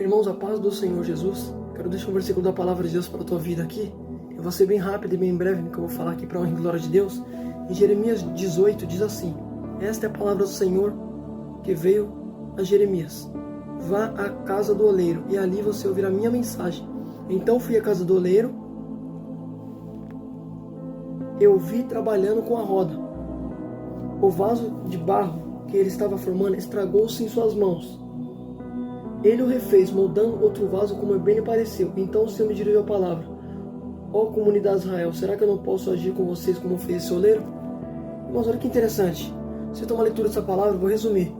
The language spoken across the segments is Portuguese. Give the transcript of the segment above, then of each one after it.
Irmãos, a paz do Senhor Jesus. Quero deixar um versículo da palavra de Deus para a tua vida aqui. Eu vou ser bem rápido e bem breve no que eu vou falar aqui para a honra e glória de Deus. Em Jeremias 18 diz assim: esta é a palavra do Senhor que veio a Jeremias. Vá à casa do oleiro e ali você ouvirá a minha mensagem. Então fui à casa do oleiro. Eu vi trabalhando com a roda. O vaso de barro que ele estava formando estragou-se em suas mãos. Ele o refez, moldando outro vaso como bem lhe pareceu. Então o Senhor me dirigiu a palavra: ó comunidade de Israel, será que eu não posso agir com vocês como fez esse oleiro? Irmãos, olha que interessante. Se eu tomar a leitura dessa palavra, eu vou resumir.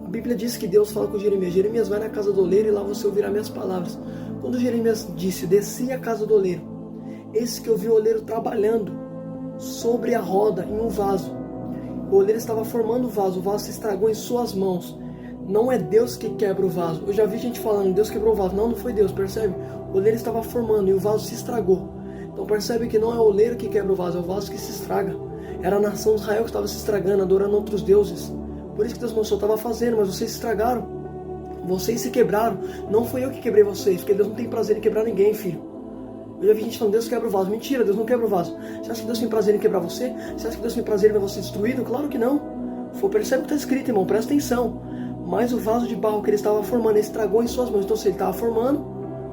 A Bíblia diz que Deus fala com Jeremias: Jeremias, vai na casa do oleiro e lá você ouvirá minhas palavras. Quando Jeremias disse: desci à casa do oleiro, eis que eu vi o oleiro trabalhando sobre a roda em um vaso. O oleiro estava formando o vaso se estragou em suas mãos. Não é Deus que quebra o vaso. Eu já vi gente falando: Deus quebrou o vaso. Não foi Deus, percebe? O oleiro estava formando e o vaso se estragou. Então percebe que não é o oleiro que quebra o vaso, é o vaso que se estraga. Era a nação de Israel que estava se estragando, adorando outros deuses. Por isso que Deus mostrou: estava fazendo, mas vocês se estragaram. Vocês se quebraram. Não foi eu que quebrei vocês, porque Deus não tem prazer em quebrar ninguém, filho. Eu já vi gente falando: Deus quebra o vaso. Mentira, Deus não quebra o vaso. Você acha que Deus tem prazer em quebrar você? Você acha que Deus tem prazer em ver você destruído? Claro que não. Percebe o que está escrito, irmão, presta atenção. Mas o vaso de barro que ele estava formando estragou em suas mãos. Então se ele estava formando,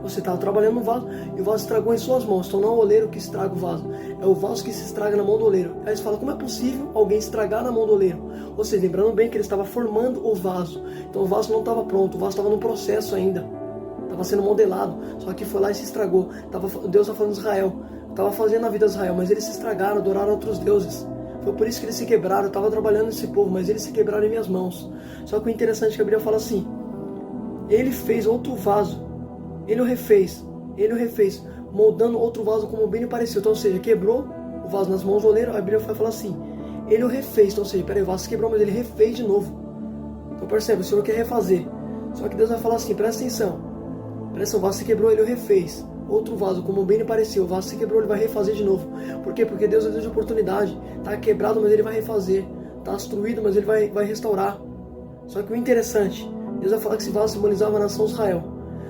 você estava trabalhando no vaso e o vaso estragou em suas mãos. Então não é o oleiro que estraga o vaso, é o vaso que se estraga na mão do oleiro. Aí você fala: como é possível alguém estragar na mão do oleiro? Ou seja, lembrando bem que ele estava formando o vaso. Então o vaso não estava pronto, o vaso estava no processo ainda. Estava sendo modelado, só que foi lá e se estragou. Deus estava falando de Israel, estava fazendo a vida de Israel, mas eles se estragaram, adoraram outros deuses. Foi por isso que eles se quebraram. Eu estava trabalhando nesse povo, mas eles se quebraram em minhas mãos. Só que o interessante é que a Bíblia fala assim: ele fez outro vaso, ele o refez, moldando outro vaso como bem lhe pareceu. Então, ou seja, quebrou o vaso nas mãos do oleiro. A Bíblia vai falar assim: ele o refez. Então, ou seja, peraí, o vaso se quebrou, mas ele refez de novo. Então percebe, o Senhor quer refazer. Só que Deus vai falar assim: presta atenção, o vaso se quebrou, ele o refez. Outro vaso, como bem lhe pareceu. O vaso se quebrou, ele vai refazer de novo. Por quê? Porque Deus é Deus de oportunidade. Está quebrado, mas ele vai refazer. Está destruído, mas ele vai restaurar. Só que o interessante, Deus vai falar que esse vaso simbolizava a nação de Israel.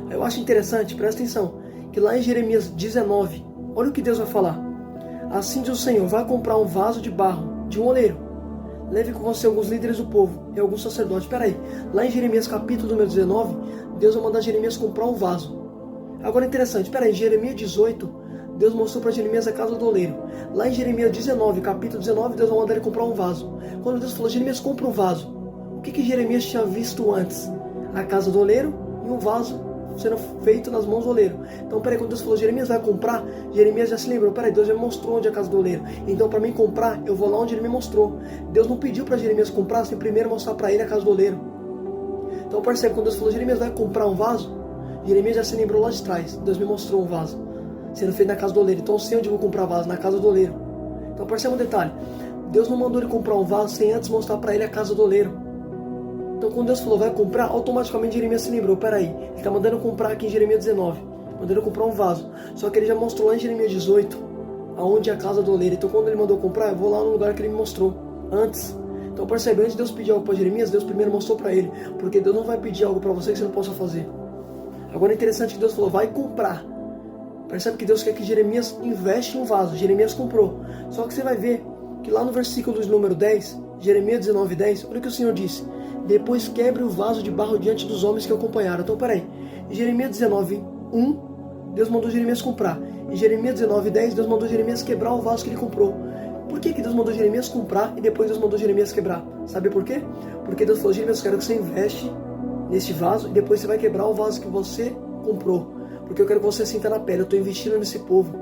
Aí eu acho interessante, presta atenção, que lá em Jeremias 19, olha o que Deus vai falar: assim diz o Senhor: vai comprar um vaso de barro de um oleiro. Leve com você alguns líderes do povo e alguns sacerdotes. Peraí, lá em Jeremias capítulo número 19, Deus vai mandar Jeremias comprar um vaso. Agora é interessante, peraí, em Jeremias 18, Deus mostrou para Jeremias a casa do oleiro. Lá em Jeremias 19, capítulo 19, Deus vai mandar ele comprar um vaso. Quando Deus falou: Jeremias, compra um vaso, o que Jeremias tinha visto antes? A casa do oleiro e um vaso sendo feito nas mãos do oleiro. Então, peraí, quando Deus falou: Jeremias vai comprar, Jeremias já se lembrou: peraí, Deus já me mostrou onde é a casa do oleiro. Então, para mim comprar, eu vou lá onde ele me mostrou. Deus não pediu para Jeremias comprar sem primeiro mostrar para ele a casa do oleiro. Então, percebe, quando Deus falou: Jeremias vai comprar um vaso, Jeremias já se lembrou lá de trás. Deus me mostrou um vaso sendo feito na casa do oleiro. Então eu sei onde eu vou comprar vaso, na casa do oleiro. Então perceba um detalhe: Deus não mandou ele comprar um vaso sem antes mostrar para ele a casa do oleiro. Então quando Deus falou: vai comprar, automaticamente Jeremias se lembrou: peraí, ele está mandando comprar aqui em Jeremias 19, mandando comprar um vaso. Só que ele já mostrou lá em Jeremias 18 aonde é a casa do oleiro. Então quando ele mandou comprar, eu vou lá no lugar que ele me mostrou antes. Então percebe, antes de Deus pedir algo para Jeremias, Deus primeiro mostrou para ele. Porque Deus não vai pedir algo para você que você não possa fazer. Agora é interessante que Deus falou: vai comprar. Percebe que Deus quer que Jeremias investe em um vaso. Jeremias comprou. Só que você vai ver que lá no versículo número 10, Jeremias 19, 10, olha o que o Senhor disse: depois quebre o vaso de barro diante dos homens que o acompanharam. Então peraí, em Jeremias 19, 1, Deus mandou Jeremias comprar. Em Jeremias 19, 10, Deus mandou Jeremias quebrar o vaso que ele comprou. Por que Deus mandou Jeremias comprar e depois Deus mandou Jeremias quebrar? Sabe por quê? Porque Deus falou: Jeremias, eu quero que você investe nesse vaso e depois você vai quebrar o vaso que você comprou. Porque eu quero que você sinta na pele: eu estou investindo nesse povo.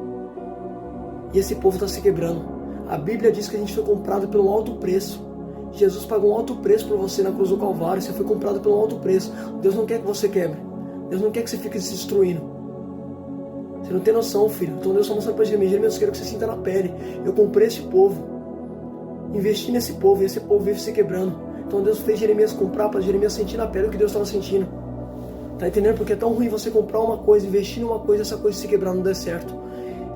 E esse povo está se quebrando. A Bíblia diz que a gente foi comprado pelo alto preço. Jesus pagou um alto preço por você na cruz do Calvário. Você foi comprado pelo alto preço. Deus não quer que você quebre. Deus não quer que você fique se destruindo. Você não tem noção, filho. Então Deus está mostrando para Jeremias: Jeremias, eu quero que você sinta na pele. Eu comprei esse povo, investi nesse povo, e esse povo vive se quebrando. Então Deus fez Jeremias comprar para Jeremias sentir na pele o que Deus estava sentindo. Tá entendendo? Porque é tão ruim você comprar uma coisa, investir numa coisa, essa coisa se quebrar, não der certo.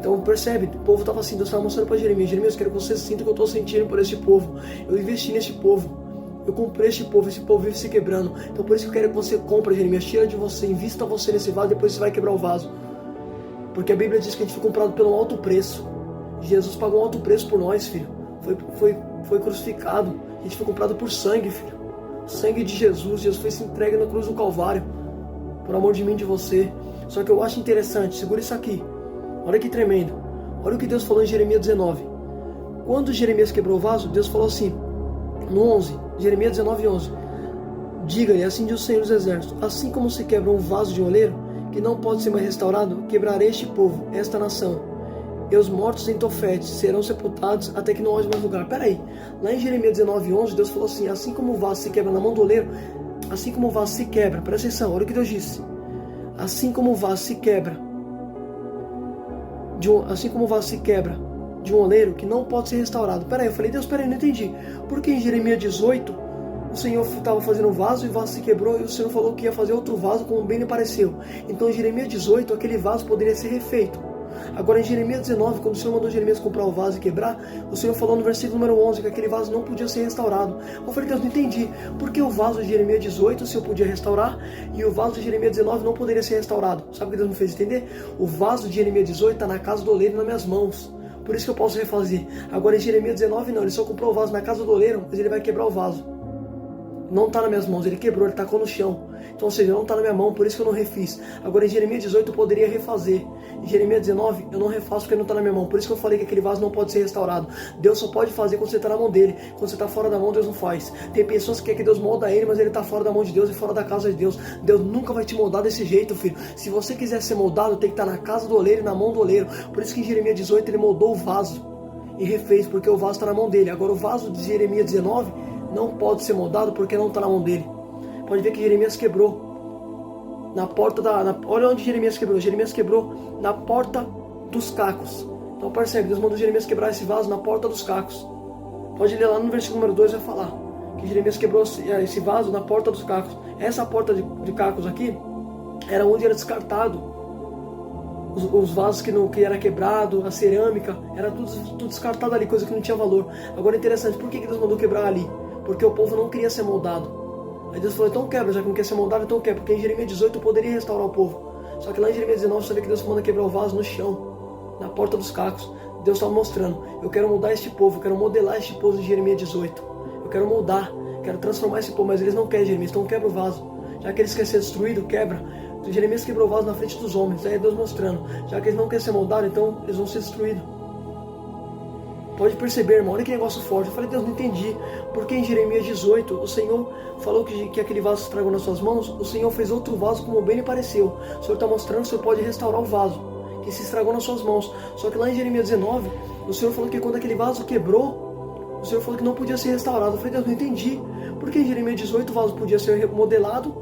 Então percebe, o povo estava assim, Deus estava mostrando para Jeremias: Jeremias, eu quero que você sinta o que eu estou sentindo por esse povo. Eu investi nesse povo. Eu comprei esse povo vive se quebrando. Então por isso que eu quero que você compre, Jeremias. Tira de você, invista você nesse vaso, depois você vai quebrar o vaso. Porque a Bíblia diz que a gente foi comprado pelo alto preço. Jesus pagou um alto preço por nós, filho. Foi crucificado. A gente foi comprado por sangue, filho. Sangue de Jesus. Jesus foi se entregue na cruz do Calvário. Por amor de mim e de você. Só que eu acho interessante, segura isso aqui. Olha que tremendo. Olha o que Deus falou em Jeremias 19. Quando Jeremias quebrou o vaso, Deus falou assim, no 11, Jeremias 19, 11. Diga-lhe, assim diz o Senhor dos Exércitos, assim como se quebra um vaso de oleiro, que não pode ser mais restaurado, quebrarei este povo, esta nação. E os mortos em Tofete serão sepultados até que não haja mais lugar. Peraí, lá em Jeremias 19, 11, Deus falou assim, assim como o vaso se quebra na mão do oleiro, assim como o vaso se quebra, presta atenção, olha o que Deus disse. Assim como o vaso se quebra, de um oleiro que não pode ser restaurado. Peraí, eu falei, Deus, peraí, não entendi. Porque em Jeremias 18, o Senhor estava fazendo um vaso e o vaso se quebrou e o Senhor falou que ia fazer outro vaso como bem lhe pareceu. Então em Jeremias 18, aquele vaso poderia ser refeito. Agora em Jeremias 19, quando o Senhor mandou Jeremias comprar o vaso e quebrar, o Senhor falou no versículo número 11 que aquele vaso não podia ser restaurado. Eu falei, Deus, não entendi. Por que o vaso de Jeremias 18 o Senhor podia restaurar e o vaso de Jeremias 19 não poderia ser restaurado? Sabe o que Deus me fez entender? O vaso de Jeremias 18 está na casa do oleiro nas minhas mãos. Por isso que eu posso refazer. Agora em Jeremias 19 não, ele só comprou o vaso na casa do oleiro, mas ele vai quebrar o vaso. Não está nas minhas mãos, ele quebrou, ele tacou no chão. Então, ou seja, não está na minha mão, por isso que eu não refiz. Agora em Jeremias 18 eu poderia refazer. Em Jeremias 19 eu não refaço porque não está na minha mão. Por isso que eu falei que aquele vaso não pode ser restaurado. Deus só pode fazer quando você está na mão dele. Quando você está fora da mão, Deus não faz. Tem pessoas que querem que Deus molda ele, mas ele está fora da mão de Deus e fora da casa de Deus. Deus nunca vai te moldar desse jeito, filho. Se você quiser ser moldado, tem que estar na casa do oleiro e na mão do oleiro. Por isso que em Jeremias 18 ele moldou o vaso e refez, porque o vaso está na mão dele. Agora o vaso de Jeremias 19 não pode ser moldado porque não está na mão dele. Pode ver que Jeremias quebrou na porta olha onde Jeremias quebrou. Jeremias quebrou na porta dos cacos. Então percebe, Deus mandou Jeremias quebrar esse vaso na porta dos cacos. Pode ler lá no versículo número 2, vai falar que Jeremias quebrou esse vaso na porta dos cacos. Essa porta de cacos aqui era onde era descartado os vasos que era quebrado, a cerâmica, era tudo descartado ali, coisa que não tinha valor. Agora é interessante, por que Deus mandou quebrar ali? Porque o povo não queria ser moldado. Aí Deus falou, então quebra, já que não quer ser moldado, então quebra. Porque em Jeremias 18 poderia restaurar o povo. Só que lá em Jeremias 19 você vê que Deus manda quebrar o vaso no chão, na porta dos cacos. Deus estava mostrando, eu quero moldar este povo, eu quero modelar este povo de Jeremias 18. Eu quero moldar, quero transformar esse povo, mas eles não querem, Jeremias, então quebra o vaso. Já que eles querem ser destruídos, quebra. Então, Jeremias quebrou o vaso na frente dos homens. Aí é Deus mostrando, já que eles não querem ser moldados, então eles vão ser destruídos. Pode perceber, irmão, olha que negócio forte. Eu falei, Deus, não entendi. Porque em Jeremias 18, o Senhor falou que aquele vaso se estragou nas suas mãos. O Senhor fez outro vaso como bem lhe pareceu. O Senhor está mostrando que o Senhor pode restaurar o vaso que se estragou nas suas mãos. Só que lá em Jeremias 19, o Senhor falou que quando aquele vaso quebrou, o Senhor falou que não podia ser restaurado. Eu falei, Deus, não entendi. Porque em Jeremias 18 o vaso podia ser remodelado,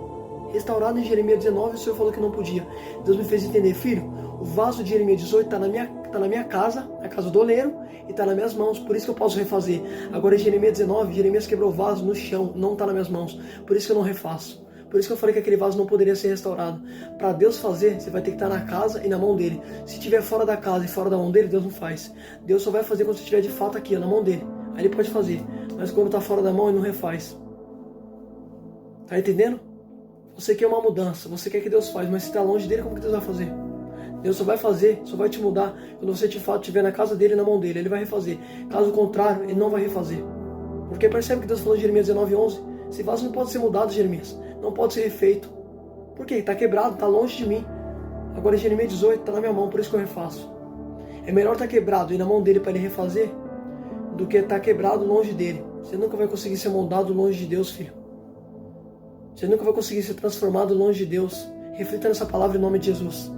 restaurado. Em Jeremias 19 o Senhor falou que não podia. Deus me fez entender, filho, o vaso de Jeremias 18 está na minha casa, na casa do oleiro, e está nas minhas mãos, por isso que eu posso refazer. Agora em Jeremias 19, Jeremias quebrou o vaso no chão, não está nas minhas mãos, por isso que eu não refaço. Por isso que eu falei que aquele vaso não poderia ser restaurado. Para Deus fazer, você vai ter que estar na casa e na mão dele. Se estiver fora da casa e fora da mão dele, Deus não faz. Deus só vai fazer quando você estiver de fato aqui, na mão dele. Aí ele pode fazer, mas quando está fora da mão, ele não refaz. Tá entendendo? Você quer uma mudança, você quer que Deus faz, mas se está longe dele, como que Deus vai fazer? Deus só vai fazer, só vai te mudar quando você de fato estiver na casa dele e na mão dele. Ele vai refazer. Caso contrário, ele não vai refazer. Porque percebe que Deus falou em Jeremias 19:11. Esse vaso não pode ser mudado, Jeremias. Não pode ser refeito. Por quê? Está quebrado, está longe de mim. Agora em Jeremias 18 está na minha mão, por isso que eu refaço. É melhor estar quebrado e na mão dele para ele refazer do que estar quebrado longe dele. Você nunca vai conseguir ser moldado longe de Deus, filho. Você nunca vai conseguir ser transformado longe de Deus. Reflita nessa palavra em nome de Jesus.